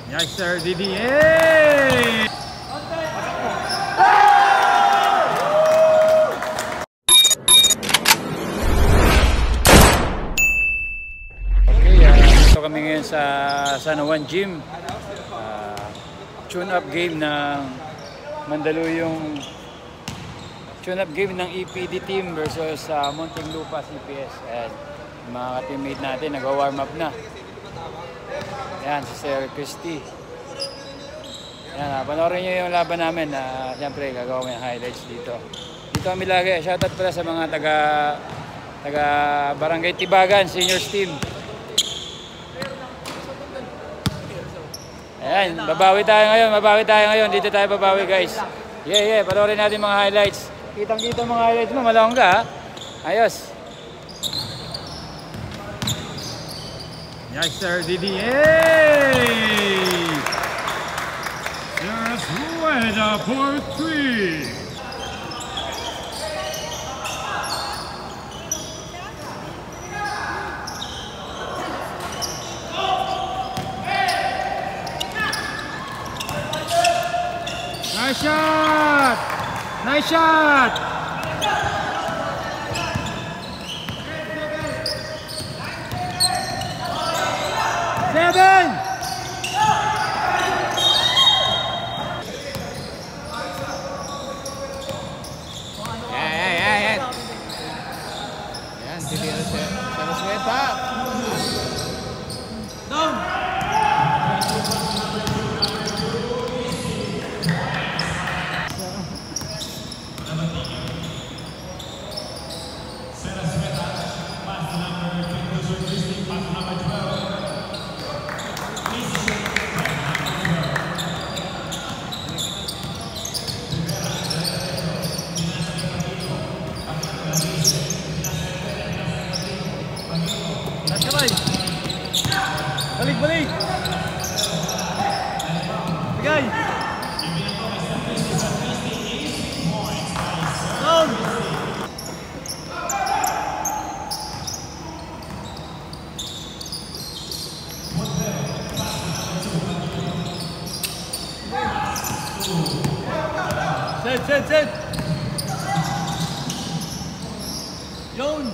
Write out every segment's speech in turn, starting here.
Yes sir, Didier! Ito kami ngayon sa San Juan Gym. Tune-up game ng Mandaluyong. Tune-up game ng EPD team versus Muntinlupa CPS. And mga ka-teammate natin nag-warm up na. Yan, si Sir Christy. Yan, panoorin nyo yung laban namin. Siyempre, gagawa ko yung highlights dito. Dito kami lagi. Shoutout pala sa mga taga Barangay Tibagan, Seniors Team. Ayan, babawi tayo ngayon. Dito tayo babawi, guys. Yeah, panoorin natin mga highlights. Kitang-kita mga highlights mo, malongga ha. Ayos. Yes sir, Didier! There's Rueda for 3. Nice shot! Nice shot! Seven! Yan. Yan, Didier Sarasweta. Down! Balik! Bigay! Down! Set! Yun!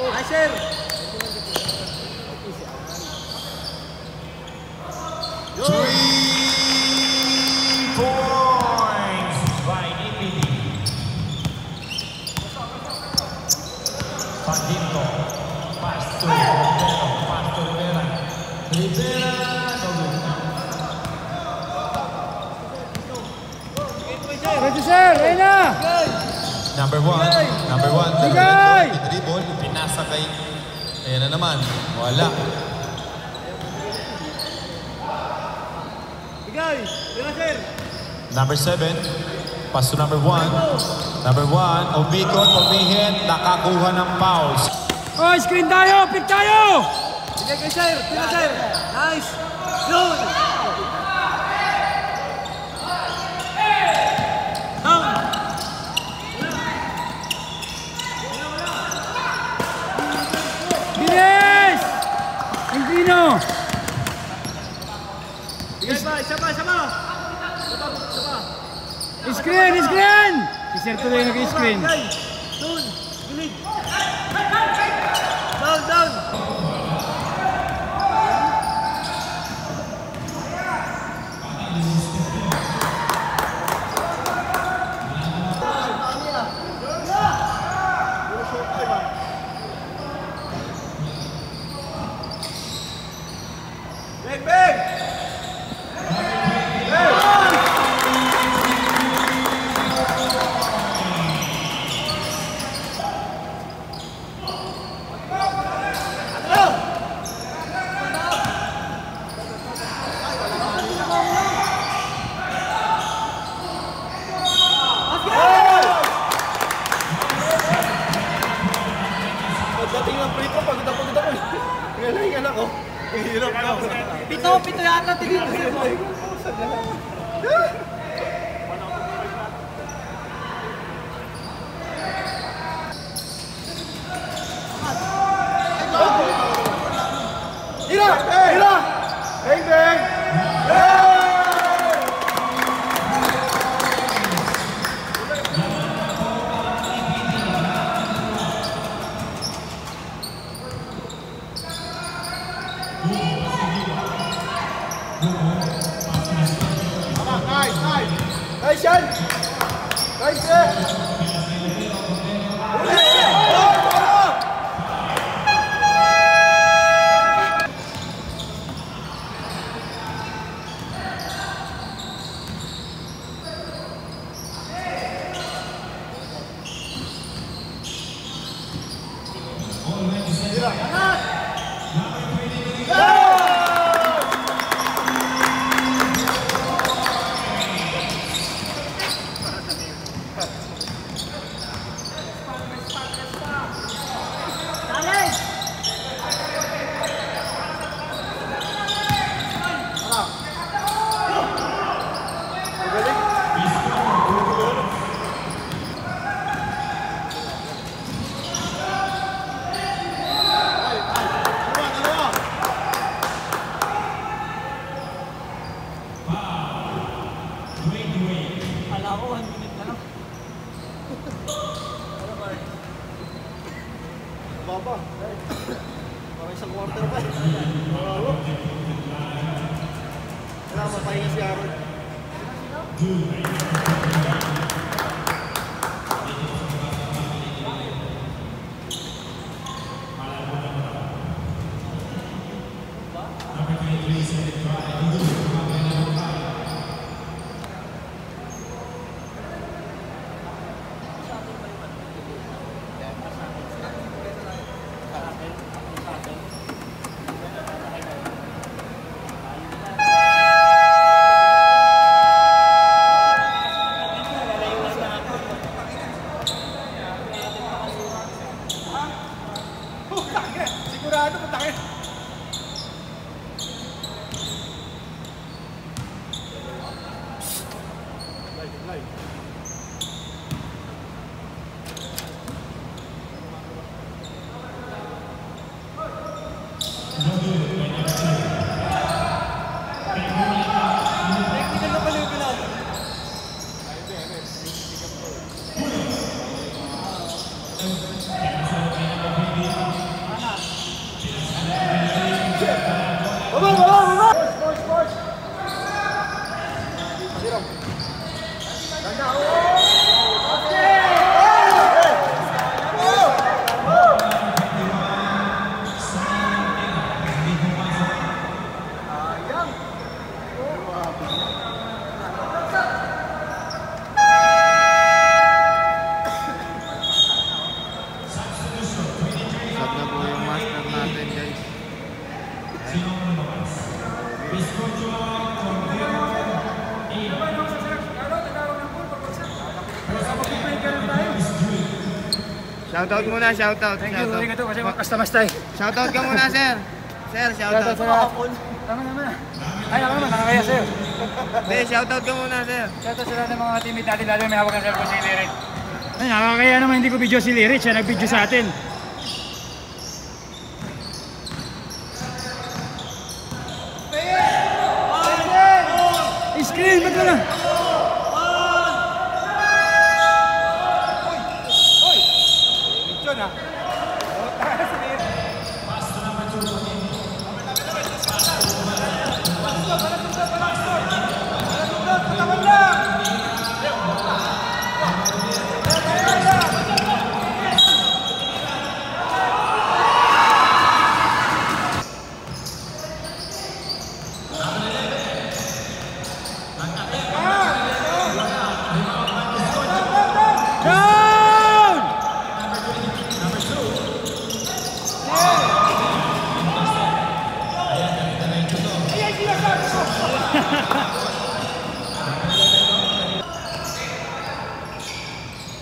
Hi, sir! 3 points by EPD. Paginto, Pastor Rivera, Ready, sir! Ayun na! Number one, dribble, pinasa kay, ayan na naman, wala. Number 7, pass to number 1. Number 1, umikot, umihit, nakakuha ng fouls. Oh, screen tayo! Pick tayo! Sige kay sir! Pina sir! Nice! Yun! Bilis! Inquino! Isa pa! Screen! Screen! Si Sir tuloy nag-screen. Doon! Gilid! Down! Bang! Dating ng prito, pagod ako. Ngayon ako. Hirap na. Pito yata tingin ko sa'yo. Hira! Bang! Nice, Sean! Nice, Baba. Parang isang quarter pa. Kailangan mapahinga si Aaron. Sigurado, patakin. Shoutout muna, shoutout. Thank you kasi mag-customize tayo. Shoutout ka muna, sir. Sir, shoutout. Tama naman. Ay, ako naman, nakakaya sa'yo. Hindi, shoutout ka muna, sir. Shoutout sa lahat ng mga teammate natin, lalo may hawak ng cellphone si Lirit. Ay, nakakaya naman hindi ko video si Lirit, siya nag-video sa atin. Screen, ba't wala?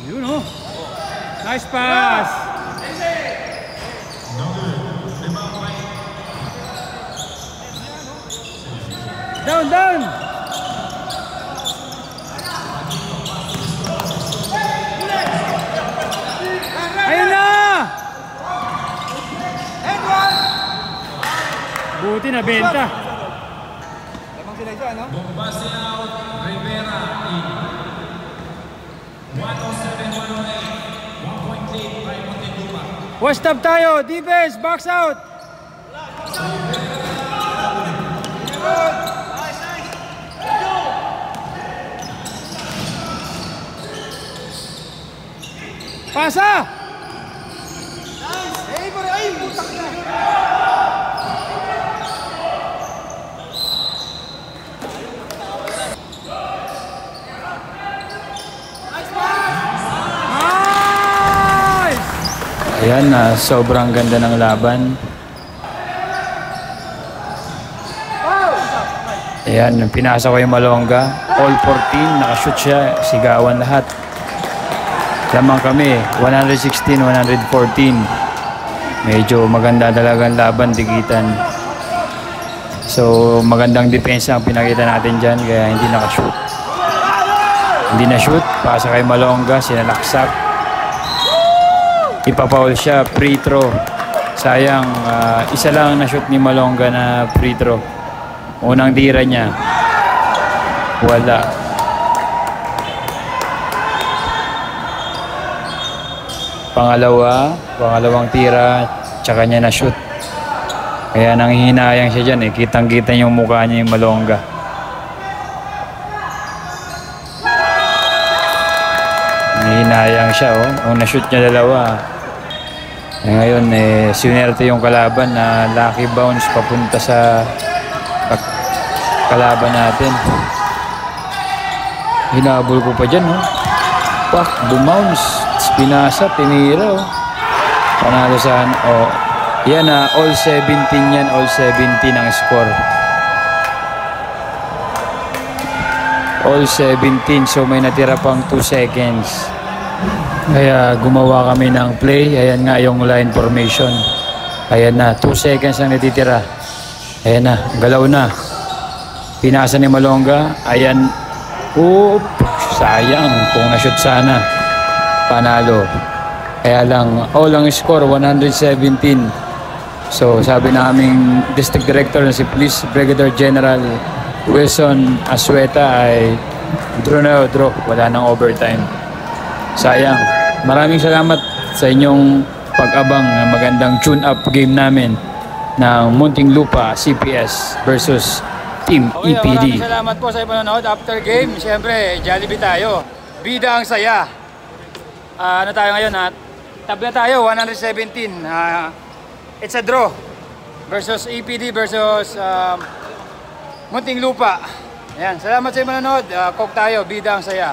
Yun oh. Nice pass. Down, down. Ayun na. Buti na benta. Lamang sila isa, no? Rivera in 107-108, 1.8 by Montelupa. Watch stop tayo. Defense, box out. Pasa! Ay, putak na! Nice! Ayan, sobrang ganda ng laban. Ayan, pinasa ko yung Malonga. All 14, nakashoot siya, sigawan lahat. Lamang kami, 116-114. Medyo maganda talagang laban, digitan. So, magandang depensa ang pinakita natin dyan, kaya hindi nakashoot. Hindi na-shoot, pasa kay Malonga, sinalaksak. Ipapaul siya, free throw. Sayang, isa lang na-shoot ni Malonga na free throw. Unang tira niya, wala. Pangalawang tira, tsaka niya na-shoot. Kaya nanghihinayang siya dyan eh. Kitang-kita yung mukha niya yung Malonga. Nanghihinayang siya oh. Ang na-shoot niya dalawa. Eh, ngayon eh, sinerte yung kalaban na lucky bounce papunta sa kalaban natin. Hinabol ko pa dyan oh. Pak, bumounce. Pinasa, tinira oh. Panalo saan oh. Yan all 17 yan, all 17 ang score. All 17, so may natira pang 2 seconds. Kaya gumawa kami ng play. Ayan nga yung line formation. Ayan na, 2 seconds ang natitira. Ayan na, galaw na. Pinasa ni Malonga. Ayan. Oop, sayang. Kung na-shoot sana, panalo. Kaya lang, all ang score, 117. So, sabi na aming District Director na si Police Brigadier General Wilson Asueta ay draw. Wala nang overtime. Sayang. Maraming salamat sa inyong pag-abang ng magandang tune-up game namin ng Muntinlupa CPS versus Team EPD. Maraming salamat po sa panonood. After game, siyempre, Jollibee tayo. Bida ang saya. Ano tayo ngayon? Tabla tayo, 117. It's a draw versus EPD versus Muntinlupa. Ayan, salamat sa panonood. Coke tayo, bida ang saya.